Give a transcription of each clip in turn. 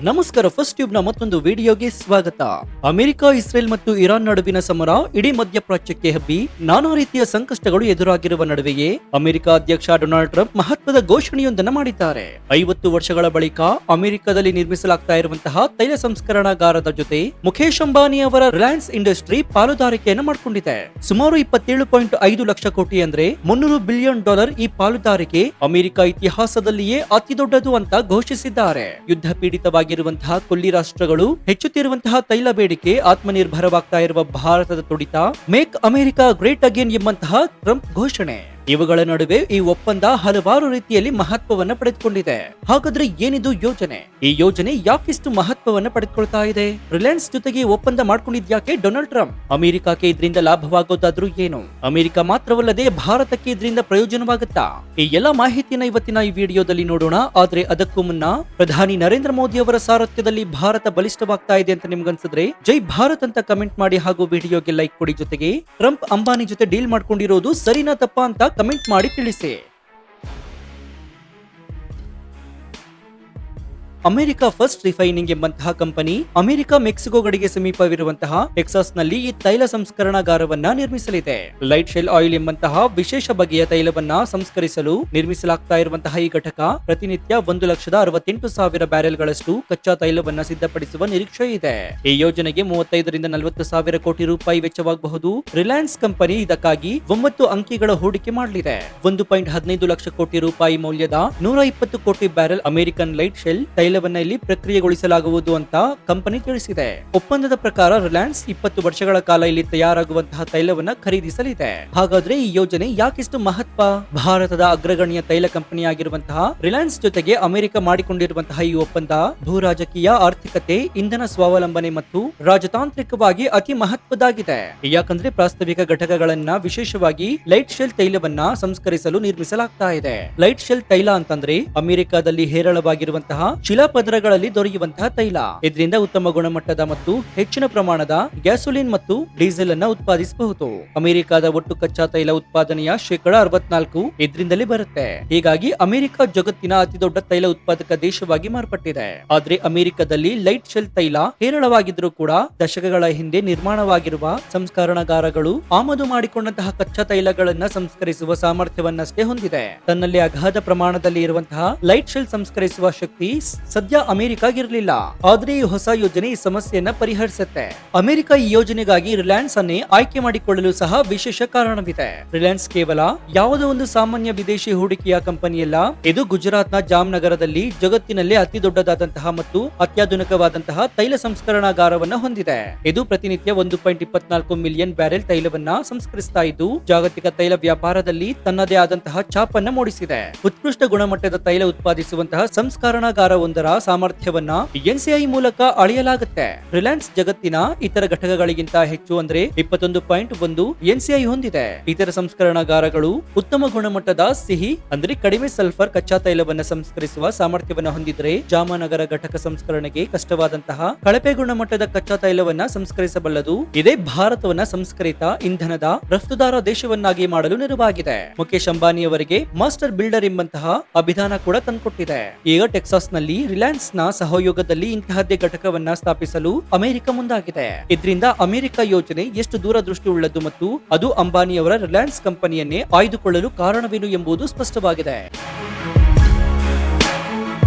ನಮಸ್ಕಾರ, first tube ನ ಮತ್ತೊಂದು ವಿಡಿಯೋಗೆ ಸ್ವಾಗತ. ಅಮೆರಿಕ, ಇಸ್ರೇಲ್ ಮತ್ತು ಇರಾನ್ ನಡುವಿನ ಸಮರ ಇಡೀ ಮಧ್ಯಪ್ರಾಚ್ಯಕ್ಕೆ ಹಬ್ಬಿ ನಾನಾ ರೀತಿಯ ಸಂಕಷ್ಟಗಳು ಎದುರಾಗಿರುವ ನಡುವೆಯೇ ಅಮೆರಿಕ ಅಧ್ಯಕ್ಷ ಡೊನಾಲ್ಡ್ ಟ್ರಂಪ್ ಮಹತ್ವದ ಘೋಷಣೆಯೊಂದನ್ನು ಮಾಡಿದ್ದಾರೆ. 50 ವರ್ಷಗಳ ಬಳಿಕ ಅಮೆರಿಕದಲ್ಲಿ ನಿರ್ಮಿಸಲಾಗ್ತಾ ಇರುವಂತಹ ತೈಲ ಸಂಸ್ಕರಣಾಗಾರದ ಜೊತೆ ಮುಖೇಶ್ ಅಂಬಾನಿ ಅವರ ರಿಲಯನ್ಸ್ ಇಂಡಸ್ಟ್ರಿ ಪಾಲುದಾರಿಕೆಯನ್ನು ಮಾಡಿಕೊಂಡಿದೆ. ಸುಮಾರು 27.5 ಲಕ್ಷ ಕೋಟಿ ಅಂದ್ರೆ $300 ಬಿಲಿಯನ್ ಈ ಪಾಲುದಾರಿಕೆ ಅಮೆರಿಕ ಇತಿಹಾಸದಲ್ಲಿಯೇ ಅತಿ ದೊಡ್ಡದು ಅಂತ ಘೋಷಿಸಿದ್ದಾರೆ. ಯುದ್ಧ ಪೀಡಿತವಾಗಿರುವಂತಹ ಕೊಲ್ಲಿ ರಾಷ್ಟ್ರಗಳು, ಹೆಚ್ಚುತ್ತಿರುವಂತಹ ತೈಲ ಬೇಡಿಕೆ, ಆತ್ಮನಿರ್ಭರವಾಗ್ತಾ ಇರುವ ಭಾರತದ ತುಡಿತ, ಮೇಕ್ ಅಮೆರಿಕಾ ಗ್ರೇಟ್ ಅಗೇನ್ ಎಂಬಂತಹ ಟ್ರಂಪ್ ಘೋಷಣೆ, ಇವುಗಳ ನಡುವೆ ಈ ಒಪ್ಪಂದ ಹಲವಾರು ರೀತಿಯಲ್ಲಿ ಮಹತ್ವವನ್ನು ಪಡೆದುಕೊಂಡಿದೆ. ಹಾಗಾದ್ರೆ ಏನಿದು ಯೋಜನೆ? ಈ ಯೋಜನೆ ಯಾಕಿಷ್ಟು ಮಹತ್ವವನ್ನು ಪಡೆದುಕೊಳ್ತಾ ಇದೆ? ರಿಲಯನ್ಸ್ ಜೊತೆಗೆ ಒಪ್ಪಂದ ಮಾಡ್ಕೊಂಡಿದ್ಯಾಕೆ ಡೊನಾಲ್ಡ್ ಟ್ರಂಪ್? ಅಮೆರಿಕಕ್ಕೆ ಇದರಿಂದ ಲಾಭವಾಗೋದಾದ್ರೂ ಏನು? ಅಮೆರಿಕ ಮಾತ್ರವಲ್ಲದೆ ಭಾರತಕ್ಕೆ ಇದರಿಂದ ಪ್ರಯೋಜನವಾಗುತ್ತಾ? ಈ ಎಲ್ಲ ಮಾಹಿತಿಯನ್ನ ಇವತ್ತಿನ ಈ ವಿಡಿಯೋದಲ್ಲಿ ನೋಡೋಣ. ಆದ್ರೆ ಅದಕ್ಕೂ ಮುನ್ನ ಪ್ರಧಾನಿ ನರೇಂದ್ರ ಮೋದಿ ಅವರ ಸಾರಥ್ಯದಲ್ಲಿ ಭಾರತ ಬಲಿಷ್ಠವಾಗ್ತಾ ಇದೆ ಅಂತ ನಿಮ್ಗನ್ಸಿದ್ರೆ ಜೈ ಭಾರತ್ ಅಂತ ಕಮೆಂಟ್ ಮಾಡಿ ಹಾಗೂ ವಿಡಿಯೋಗೆ ಲೈಕ್ ಕೊಡಿ. ಜೊತೆಗೆ ಟ್ರಂಪ್ ಅಂಬಾನಿ ಜೊತೆ ಡೀಲ್ ಮಾಡ್ಕೊಂಡಿರೋದು ಸರಿನಾ ತಪ್ಪಾ ಅಂತ ಕಮೆಂಟ್ ಮಾಡಿ ತಿಳಿಸಿ. ಅಮೆರಿಕ ಫಸ್ಟ್ ರಿಫೈನಿಂಗ್ ಎಂಬಂತಹ ಕಂಪನಿ ಅಮೆರಿಕ ಮೆಕ್ಸಿಕೋ ಗಡಿಗೆ ಸಮೀಪವಿರುವಂತಹ ಟೆಕ್ಸಾಸ್ ನಲ್ಲಿ ಈ ತೈಲ ಸಂಸ್ಕರಣಾಗಾರವನ್ನ ನಿರ್ಮಿಸಲಿದೆ. ಲೈಟ್ ಶೆಲ್ ಆಯಿಲ್ ಎಂಬಂತಹ ವಿಶೇಷ ಬಗೆಯ ತೈಲವನ್ನ ಸಂಸ್ಕರಿಸಲು ನಿರ್ಮಿಸಲಾಗ್ತಾ ಇರುವಂತಹ ಈ ಘಟಕ ಪ್ರತಿನಿತ್ಯ 1,68,000 ಬ್ಯಾರೆಲ್ಗಳಷ್ಟು ಕಚ್ಚಾ ತೈಲವನ್ನ ಸಿದ್ಧಪಡಿಸುವ ನಿರೀಕ್ಷೆ ಇದೆ. ಈ ಯೋಜನೆಗೆ 35 ರಿಂದ 40 ಸಾವಿರ ಕೋಟಿ ರೂಪಾಯಿ ವೆಚ್ಚವಾಗಬಹುದು. ರಿಲಯನ್ಸ್ ಕಂಪನಿ ಇದಕ್ಕಾಗಿ 9 ಅಂಕಿಗಳ ಹೂಡಿಕೆ ಮಾಡಲಿದೆ. 1.15 ಲಕ್ಷ ಕೋಟಿ ರೂಪಾಯಿ ಮೌಲ್ಯದ 120 ಕೋಟಿ ಬ್ಯಾರೆಲ್ ಅಮೆರಿಕನ್ ಲೈಟ್ ಶೆಲ್ ತೈಲವನ್ನ ಇಲ್ಲಿ ಪ್ರಕ್ರಿಯೆಗೊಳಿಸಲಾಗುವುದು ಅಂತ ಕಂಪನಿ ತಿಳಿಸಿದೆ. ಒಪ್ಪಂದದ ಪ್ರಕಾರ ರಿಲಯನ್ಸ್ 20 ವರ್ಷಗಳ ಕಾಲ ಇಲ್ಲಿ ತಯಾರಾಗುವಂತಹ ತೈಲವನ್ನ ಖರೀದಿಸಲಿದೆ. ಹಾಗಾದ್ರೆ ಈ ಯೋಜನೆ ಯಾಕಿಷ್ಟು ಮಹತ್ವ? ಭಾರತದ ಅಗ್ರಗಣ್ಯ ತೈಲ ಕಂಪನಿಯಾಗಿರುವಂತಹ ರಿಲಯನ್ಸ್ ಜೊತೆಗೆ ಅಮೆರಿಕ ಮಾಡಿಕೊಂಡಿರುವಂತಹ ಈ ಒಪ್ಪಂದ ಭೂ ರಾಜಕೀಯ, ಆರ್ಥಿಕತೆ, ಇಂಧನ ಸ್ವಾವಲಂಬನೆ ಮತ್ತು ರಾಜತಾಂತ್ರಿಕವಾಗಿ ಅತಿ ಮಹತ್ವದಾಗಿದೆ. ಯಾಕಂದ್ರೆ ಪ್ರಾಸ್ತಾವಿಕ ಘಟಕಗಳನ್ನ ವಿಶೇಷವಾಗಿ ಲೈಟ್ ಶೆಲ್ ತೈಲವನ್ನ ಸಂಸ್ಕರಿಸಲು ನಿರ್ಮಿಸಲಾಗ್ತಾ ಇದೆ. ಲೈಟ್ ಶೆಲ್ ತೈಲ ಅಂತಂದ್ರೆ ಅಮೆರಿಕದಲ್ಲಿ ಹೇರಳವಾಗಿರುವಂತಹ ಶಿಲಾಪದರಗಳಲ್ಲಿ ದೊರೆಯುವಂತಹ ತೈಲ. ಇದರಿಂದ ಉತ್ತಮ ಗುಣಮಟ್ಟದ ಮತ್ತು ಹೆಚ್ಚಿನ ಪ್ರಮಾಣದ ಗ್ಯಾಸೋಲಿನ್ ಮತ್ತು ಡೀಸೆಲ್ ಅನ್ನ ಉತ್ಪಾದಿಸಬಹುದು. ಅಮೆರಿಕದ ಒಟ್ಟು ಕಚ್ಚಾ ತೈಲ ಉತ್ಪಾದನೆಯ 64% ಇದರಿಂದಲೇ ಬರುತ್ತೆ. ಹೀಗಾಗಿ ಅಮೆರಿಕ ಜಗತ್ತಿನ ಅತಿ ದೊಡ್ಡ ತೈಲ ಉತ್ಪಾದಕ ದೇಶವಾಗಿ ಮಾರ್ಪಟ್ಟಿದೆ. ಆದ್ರೆ ಅಮೆರಿಕದಲ್ಲಿ ಲೈಟ್ ಶೆಲ್ ತೈಲ ಹೇರಳವಾಗಿದ್ರೂ ಕೂಡ ದಶಕಗಳ ಹಿಂದೆ ನಿರ್ಮಾಣವಾಗಿರುವ ಸಂಸ್ಕರಣಾಗಾರಗಳು ಆಮದು ಮಾಡಿಕೊಂಡಂತಹ ಕಚ್ಚಾ ತೈಲಗಳನ್ನ ಸಂಸ್ಕರಿಸುವ ಸಾಮರ್ಥ್ಯವನ್ನಷ್ಟೇ ಹೊಂದಿದೆ. ತನ್ನಲ್ಲಿ ಅಗಾಧ ಪ್ರಮಾಣದಲ್ಲಿ ಇರುವಂತಹ ಲೈಟ್ ಶೆಲ್ ಸಂಸ್ಕರಿಸುವ ಶಕ್ತಿ ಸದ್ಯ ಅಮೆರಿಕಾಗಿರಲಿಲ್ಲ. ಆದ್ರೆ ಈ ಹೊಸ ಯೋಜನೆ ಈ ಸಮಸ್ಯೆಯನ್ನ ಪರಿಹರಿಸುತ್ತೆ. ಅಮೆರಿಕ ಈ ಯೋಜನೆಗಾಗಿ ರಿಲಯನ್ಸ್ ಅನ್ನೇ ಆಯ್ಕೆ ಮಾಡಿಕೊಳ್ಳಲು ಸಹ ವಿಶೇಷ ಕಾರಣವಿದೆ. ರಿಲಯನ್ಸ್ ಕೇವಲ ಯಾವುದೋ ಒಂದು ಸಾಮಾನ್ಯ ವಿದೇಶಿ ಹೂಡಿಕೆಯ ಕಂಪನಿಯಲ್ಲ. ಇದು ಗುಜರಾತ್ನ ಜಾಮ್ನಗರದಲ್ಲಿ ಜಗತ್ತಿನಲ್ಲೇ ಅತಿ ದೊಡ್ಡದಾದಂತಹ ಮತ್ತು ಅತ್ಯಾಧುನಿಕವಾದಂತಹ ತೈಲ ಸಂಸ್ಕರಣಾಗಾರವನ್ನ ಹೊಂದಿದೆ. ಇದು ಪ್ರತಿನಿತ್ಯ 1.24 ಮಿಲಿಯನ್ ಬ್ಯಾರೆಲ್ ತೈಲವನ್ನ ಸಂಸ್ಕರಿಸ್ತಾ ಇದ್ದು ಜಾಗತಿಕ ತೈಲ ವ್ಯಾಪಾರದಲ್ಲಿ ತನ್ನದೇ ಆದಂತಹ ಛಾಪನ್ನ ಮೂಡಿಸಿದೆ. ಉತ್ಕೃಷ್ಟ ಗುಣಮಟ್ಟದ ತೈಲ ಉತ್ಪಾದಿಸುವಂತಹ ಸಂಸ್ಕರಣಾಗಾರ ಒಂದರ ಸಾಮರ್ಥ್ಯವನ್ನ ಎನ್ಸಿಐ ಮೂಲಕ ಅಳೆಯಲಾಗುತ್ತೆ. ರಿಲಯನ್ಸ್ ಜಗತ್ತಿನ ಇತರ ಘಟಕಗಳಿಗಿಂತ ಹೆಚ್ಚು ಅಂದ್ರೆ 21.1 ಎನ್ಸಿಐ ಹೊಂದಿದೆ. ಇತರ ಸಂಸ್ಕರಣಾಗಾರಗಳು ಉತ್ತಮ ಗುಣಮಟ್ಟದ ಸಿಹಿ ಅಂದ್ರೆ ಕಡಿಮೆ ಸಲ್ಫರ್ ಕಚ್ಚಾ ತೈಲವನ್ನ ಸಂಸ್ಕರಿಸುವ ಸಾಮರ್ಥ್ಯವನ್ನ ಹೊಂದಿದ್ರೆ, ಜಾಮನಗರ ಘಟಕ ಸಂಸ್ಕರಣೆಗೆ ಕಷ್ಟವಾದಂತಹ ಕಳಪೆ ಗುಣಮಟ್ಟದ ಕಚ್ಚಾ ತೈಲವನ್ನ ಸಂಸ್ಕರಿಸಬಲ್ಲದು. ಇದೇ ಭಾರತವನ್ನ ಸಂಸ್ಕರಿತ ಇಂಧನದ ರಫ್ತುದಾರ ದೇಶವನ್ನಾಗಿ ಮಾಡಲು ನೆರವಾಗಿದೆ. ಮುಖೇಶ್ ಅಂಬಾನಿ ಅವರಿಗೆ ಮಾಸ್ಟರ್ ಬಿಲ್ಡರ್ ಎಂಬಂತಹ ಅಭಿಧಾನ ಕೂಡ ತಂದುಕೊಟ್ಟಿದೆ. ಈಗ ಟೆಕ್ಸಾಸ್ ನಲ್ಲಿ ರಿಲಯನ್ಸ್ ನ ಸಹಯೋಗದಲ್ಲಿ ಇಂತಹದ್ದೇ ಘಟಕವನ್ನ ಸ್ಥಾಪಿಸಲು ಅಮೆರಿಕ ಮುಂದಾಗಿದೆ. ಇದರಿಂದ ಅಮೆರಿಕ ಯೋಜನೆ ಎಷ್ಟು ದೂರದೃಷ್ಟಿ ಉಳ್ಳದ್ದು ಮತ್ತು ಅದು ಅಂಬಾನಿಯವರ ರಿಲಯನ್ಸ್ ಕಂಪನಿಯನ್ನೇ ಆಯ್ದುಕೊಳ್ಳಲು ಕಾರಣವೇನು ಎಂಬುದು ಸ್ಪಷ್ಟವಾಗಿದೆ.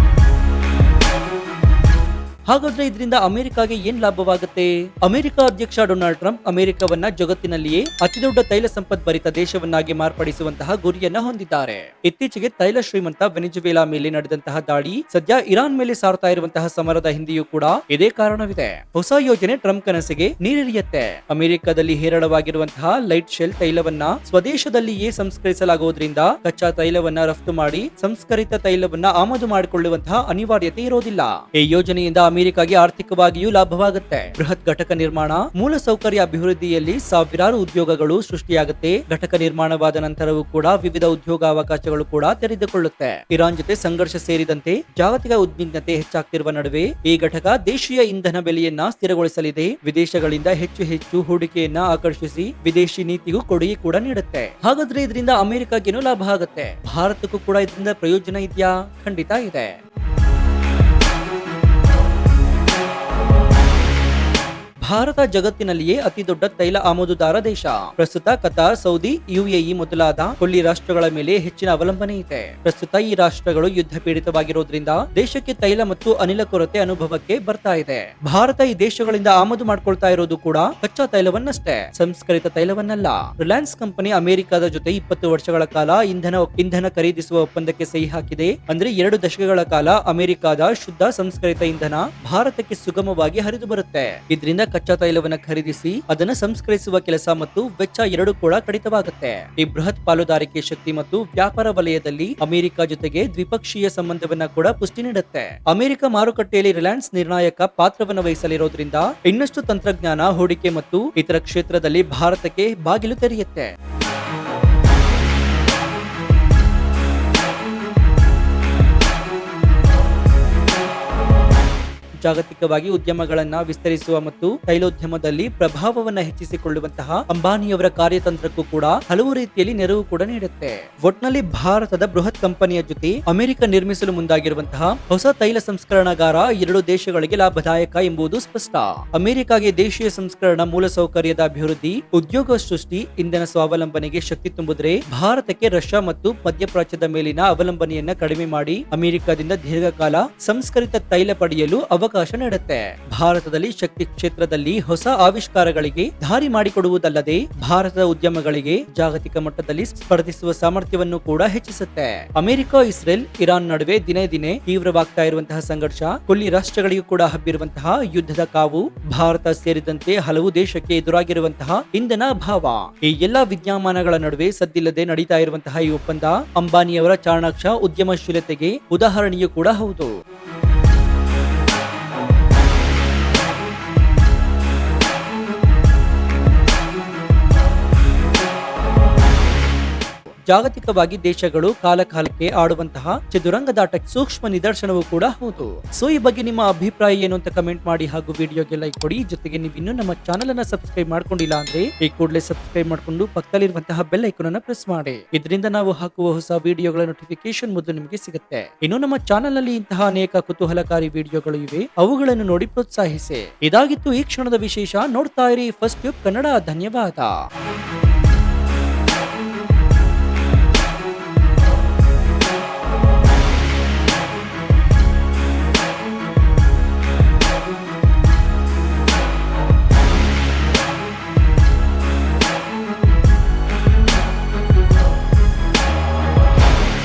ಹಾಗಾದ್ರೆ ಇದರಿಂದ ಅಮೆರಿಕಾಗೆ ಏನ್ ಲಾಭವಾಗುತ್ತೆ? ಅಮೆರಿಕ ಅಧ್ಯಕ್ಷ ಡೊನಾಲ್ಡ್ ಟ್ರಂಪ್ ಅಮೆರಿಕವನ್ನ ಜಗತ್ತಿನಲ್ಲಿಯೇ ಅತಿದೊಡ್ಡ ತೈಲ ಸಂಪದ್ಭರಿತ ದೇಶವನ್ನಾಗಿ ಮಾರ್ಪಡಿಸುವಂತಹ ಗುರಿಯನ್ನ ಹೊಂದಿದ್ದಾರೆ. ಇತ್ತೀಚೆಗೆ ತೈಲ ಶ್ರೀಮಂತ ವೆನಿಜುವೆಲಾ ಮೇಲೆ ನಡೆದಂತಹ ದಾಳಿ, ಸದ್ಯ ಇರಾನ್ ಮೇಲೆ ಸಾರ್ತಾ ಇರುವಂತಹ ಸಮರದ ಹಿಂದೆಯೂ ಕೂಡ ಇದೇ ಕಾರಣವಿದೆ. ಹೊಸ ಯೋಜನೆ ಟ್ರಂಪ್ ಕನಸಿಗೆ ನೀರೆರೆಯುತ್ತೆ. ಅಮೆರಿಕದಲ್ಲಿ ಹೇರಳವಾಗಿರುವಂತಹ ಲೈಟ್ ಶೆಲ್ ತೈಲವನ್ನ ಸ್ವದೇಶದಲ್ಲಿಯೇ ಸಂಸ್ಕರಿಸಲಾಗುವುದರಿಂದ ಕಚ್ಚಾ ತೈಲವನ್ನ ರಫ್ತು ಮಾಡಿ ಸಂಸ್ಕರಿತ ತೈಲವನ್ನ ಆಮದು ಮಾಡಿಕೊಳ್ಳುವಂತಹ ಅನಿವಾರ್ಯತೆ ಇರೋದಿಲ್ಲ. ಈ ಯೋಜನೆಯಿಂದ ಅಮೆರಿಕಾಗೆ ಆರ್ಥಿಕವಾಗಿಯೂ ಲಾಭವಾಗುತ್ತೆ. ಬೃಹತ್ ಘಟಕ ನಿರ್ಮಾಣ, ಮೂಲಸೌಕರ್ಯ ಅಭಿವೃದ್ಧಿಯಲ್ಲಿ ಸಾವಿರಾರು ಉದ್ಯೋಗಗಳು ಸೃಷ್ಟಿಯಾಗುತ್ತೆ. ಘಟಕ ನಿರ್ಮಾಣವಾದ ನಂತರವೂ ಕೂಡ ವಿವಿಧ ಉದ್ಯೋಗಾವಕಾಶಗಳು ಕೂಡ ತೆರೆದುಕೊಳ್ಳುತ್ತೆ. ಇರಾನ್ ಜೊತೆ ಸಂಘರ್ಷ ಸೇರಿದಂತೆ ಜಾಗತಿಕ ಉದ್ವಿಗ್ನತೆ ಹೆಚ್ಚಾಗ್ತಿರುವ ನಡುವೆ ಈ ಘಟಕ ದೇಶೀಯ ಇಂಧನ ಬೆಲೆಯನ್ನ ಸ್ಥಿರಗೊಳಿಸಲಿದೆ. ವಿದೇಶಗಳಿಂದ ಹೆಚ್ಚು ಹೂಡಿಕೆಯನ್ನ ಆಕರ್ಷಿಸಿ ವಿದೇಶಿ ನೀತಿಗೂ ಕೊಡುಗೆ ಕೂಡ ನೀಡುತ್ತೆ. ಹಾಗಾದ್ರೆ ಇದರಿಂದ ಅಮೆರಿಕಾಗೇನು ಲಾಭ ಆಗುತ್ತೆ? ಭಾರತಕ್ಕೂ ಕೂಡ ಇದರಿಂದ ಪ್ರಯೋಜನ ಇದೆಯಾ? ಖಂಡಿತ ಇದೆ. ಭಾರತ ಜಗತ್ತಿನಲ್ಲಿಯೇ ಅತಿ ದೊಡ್ಡ ತೈಲ ಆಮದುದಾರ ದೇಶ. ಪ್ರಸ್ತುತ ಕತಾರ್, ಸೌದಿ, ಯುಎಇ ಮೊದಲಾದ ಕೊಲ್ಲಿ ರಾಷ್ಟ್ರಗಳ ಮೇಲೆ ಹೆಚ್ಚಿನ ಅವಲಂಬನೆ ಇದೆ. ಪ್ರಸ್ತುತ ಈ ರಾಷ್ಟ್ರಗಳು ಯುದ್ಧ ಪೀಡಿತವಾಗಿರೋದ್ರಿಂದ ದೇಶಕ್ಕೆ ತೈಲ ಮತ್ತು ಅನಿಲ ಕೊರತೆ ಅನುಭವಕ್ಕೆ ಬರ್ತಾ ಇದೆ. ಭಾರತ ಈ ದೇಶಗಳಿಂದ ಆಮದು ಮಾಡ್ಕೊಳ್ತಾ ಇರೋದು ಕೂಡ ಕಚ್ಚಾ ತೈಲವನ್ನಷ್ಟೇ, ಸಂಸ್ಕರಿತ ತೈಲವನ್ನಲ್ಲ. ರಿಲಯನ್ಸ್ ಕಂಪನಿ ಅಮೆರಿಕದ ಜೊತೆ 20 ವರ್ಷಗಳ ಕಾಲ ಇಂಧನ ಖರೀದಿಸುವ ಒಪ್ಪಂದಕ್ಕೆ ಸಹಿ ಹಾಕಿದೆ. ಅಂದ್ರೆ 2 ದಶಕಗಳ ಕಾಲ ಅಮೆರಿಕದ ಶುದ್ಧ ಸಂಸ್ಕರಿತ ಇಂಧನ ಭಾರತಕ್ಕೆ ಸುಗಮವಾಗಿ ಹರಿದು ಬರುತ್ತೆ. ಇದರಿಂದ ಕಚ್ಚಾ ತೈಲವನ್ನ ಖರೀದಿಸಿ ಅದನ್ನು ಸಂಸ್ಕರಿಸುವ ಕೆಲಸ ಮತ್ತು ವೆಚ್ಚ ಎರಡೂ ಕೂಡ ಕಡಿತವಾಗುತ್ತೆ. ಈ ಬೃಹತ್ ಪಾಲುದಾರಿಕೆ ಶಕ್ತಿ ಮತ್ತು ವ್ಯಾಪಾರ ವಲಯದಲ್ಲಿ ಅಮೆರಿಕ ಜೊತೆಗೆ ದ್ವಿಪಕ್ಷೀಯ ಸಂಬಂಧವನ್ನ ಕೂಡ ಪುಷ್ಟಿ ನೀಡುತ್ತೆ. ಅಮೆರಿಕ ಮಾರುಕಟ್ಟೆಯಲ್ಲಿ ರಿಲಯನ್ಸ್ ನಿರ್ಣಾಯಕ ಪಾತ್ರವನ್ನು ವಹಿಸಲಿರೋದ್ರಿಂದ ಇನ್ನಷ್ಟು ತಂತ್ರಜ್ಞಾನ, ಹೂಡಿಕೆ ಮತ್ತು ಇತರ ಕ್ಷೇತ್ರದಲ್ಲಿ ಭಾರತಕ್ಕೆ ಬಾಗಿಲು ತೆರೆಯುತ್ತೆ. ಜಾಗತಿಕವಾಗಿ ಉದ್ಯಮಗಳನ್ನ ವಿಸ್ತರಿಸುವ ಮತ್ತು ತೈಲೋದ್ಯಮದಲ್ಲಿ ಪ್ರಭಾವವನ್ನ ಹೆಚ್ಚಿಸಿಕೊಳ್ಳುವಂತಹ ಅಂಬಾನಿಯವರ ಕಾರ್ಯತಂತ್ರಕ್ಕೂ ಕೂಡ ಹಲವು ರೀತಿಯಲ್ಲಿ ನೆರವು ಕೂಡ ನೀಡುತ್ತೆ. ಒಟ್ನಲ್ಲಿ ಭಾರತದ ಬೃಹತ್ ಕಂಪನಿಯ ಜೊತೆ ಅಮೆರಿಕ ನಿರ್ಮಿಸಲು ಮುಂದಾಗಿರುವಂತಹ ಹೊಸ ತೈಲ ಸಂಸ್ಕರಣಾಗಾರ 2 ದೇಶಗಳಿಗೆ ಲಾಭದಾಯಕ ಎಂಬುದು ಸ್ಪಷ್ಟ. ಅಮೆರಿಕಾಗೆ ದೇಶೀಯ ಸಂಸ್ಕರಣಾ ಮೂಲಸೌಕರ್ಯದ ಅಭಿವೃದ್ಧಿ, ಉದ್ಯೋಗ ಸೃಷ್ಟಿ, ಇಂಧನ ಸ್ವಾವಲಂಬನೆಗೆ ಶಕ್ತಿ ತುಂಬುದ್ರೆ ಭಾರತಕ್ಕೆ ರಷ್ಯಾ ಮತ್ತು ಮಧ್ಯಪ್ರಾಚ್ಯದ ಮೇಲಿನ ಅವಲಂಬನೆಯನ್ನ ಕಡಿಮೆ ಮಾಡಿ ಅಮೆರಿಕದಿಂದ ದೀರ್ಘಕಾಲ ಸಂಸ್ಕರಿತ ತೈಲ ಪಡೆಯಲು ಅವಕಾಶ ನೀಡುತ್ತೆ. ಭಾರತದಲ್ಲಿ ಶಕ್ತಿ ಕ್ಷೇತ್ರದಲ್ಲಿ ಹೊಸ ಆವಿಷ್ಕಾರಗಳಿಗೆ ದಾರಿ ಮಾಡಿಕೊಡುವುದಲ್ಲದೆ ಭಾರತದ ಉದ್ಯಮಗಳಿಗೆ ಜಾಗತಿಕ ಮಟ್ಟದಲ್ಲಿ ಸ್ಪರ್ಧಿಸುವ ಸಾಮರ್ಥ್ಯವನ್ನು ಕೂಡ ಹೆಚ್ಚಿಸುತ್ತೆ. ಅಮೆರಿಕ, ಇಸ್ರೇಲ್, ಇರಾನ್ ನಡುವೆ ದಿನೇ ದಿನೇ ತೀವ್ರವಾಗ್ತಾ ಇರುವಂತಹ ಸಂಘರ್ಷ, ಕೊಲ್ಲಿ ರಾಷ್ಟ್ರಗಳಿಗೂ ಕೂಡ ಹಬ್ಬಿರುವಂತಹ ಯುದ್ಧದ ಕಾವು, ಭಾರತ ಸೇರಿದಂತೆ ಹಲವು ದೇಶಕ್ಕೆ ಎದುರಾಗಿರುವಂತಹ ಇಂಧನ ಅಭಾವ, ಈ ಎಲ್ಲಾ ವಿದ್ಯಮಾನಗಳ ನಡುವೆ ಸದ್ದಿಲ್ಲದೆ ನಡೀತಾ ಇರುವಂತಹ ಈ ಒಪ್ಪಂದ ಅಂಬಾನಿಯವರ ಚಾಣಾಕ್ಷ ಉದ್ಯಮಶೀಲತೆಗೆ ಉದಾಹರಣೆಯೂ ಕೂಡ ಹೌದು. ಜಾಗತಿಕವಾಗಿ ದೇಶಗಳು ಕಾಲಕಾಲಕ್ಕೆ ಆಡುವಂತಹ ಚದುರಂಗದಾಟ ಸೂಕ್ಷ್ಮ ನಿದರ್ಶನವೂ ಕೂಡ ಹೌದು. ಸೊ ಈ ಬಗ್ಗೆ ನಿಮ್ಮ ಅಭಿಪ್ರಾಯ ಏನು ಅಂತ ಕಮೆಂಟ್ ಮಾಡಿ ಹಾಗೂ ವಿಡಿಯೋಗೆ ಲೈಕ್ ಕೊಡಿ. ಜೊತೆಗೆ ನೀವು ಇನ್ನೂ ನಮ್ಮ ಚಾನೆಲ್ ಅನ್ನ ಸಬ್ಸ್ಕ್ರೈಬ್ ಮಾಡ್ಕೊಂಡಿಲ್ಲ ಅಂದ್ರೆ ಈ ಕೂಡಲೇ ಸಬ್ಸ್ಕ್ರೈಬ್ ಮಾಡ್ಕೊಂಡು ಪಕ್ಕದಲ್ಲಿರುವಂತಹ ಬೆಲ್ ಐಕಾನ್ ಅನ್ನ ಪ್ರೆಸ್ ಮಾಡಿ. ಇದರಿಂದ ನಾವು ಹಾಕುವ ಹೊಸ ವಿಡಿಯೋಗಳ ನೋಟಿಫಿಕೇಶನ್ ಮೊದಲು ನಿಮಗೆ ಸಿಗುತ್ತೆ. ಇನ್ನು ನಮ್ಮ ಚಾನೆಲ್ ನಲ್ಲಿ ಇಂತಹ ಅನೇಕ ಕುತೂಹಲಕಾರಿ ವಿಡಿಯೋಗಳು ಇವೆ, ಅವುಗಳನ್ನು ನೋಡಿ ಪ್ರೋತ್ಸಾಹಿಸಿ. ಇದಾಗಿತ್ತು ಈ ಕ್ಷಣದ ವಿಶೇಷ. ನೋಡ್ತಾ ಇರಿ ಫಸ್ಟ್ ಟ್ಯೂಬ್ ಕನ್ನಡ. ಧನ್ಯವಾದ.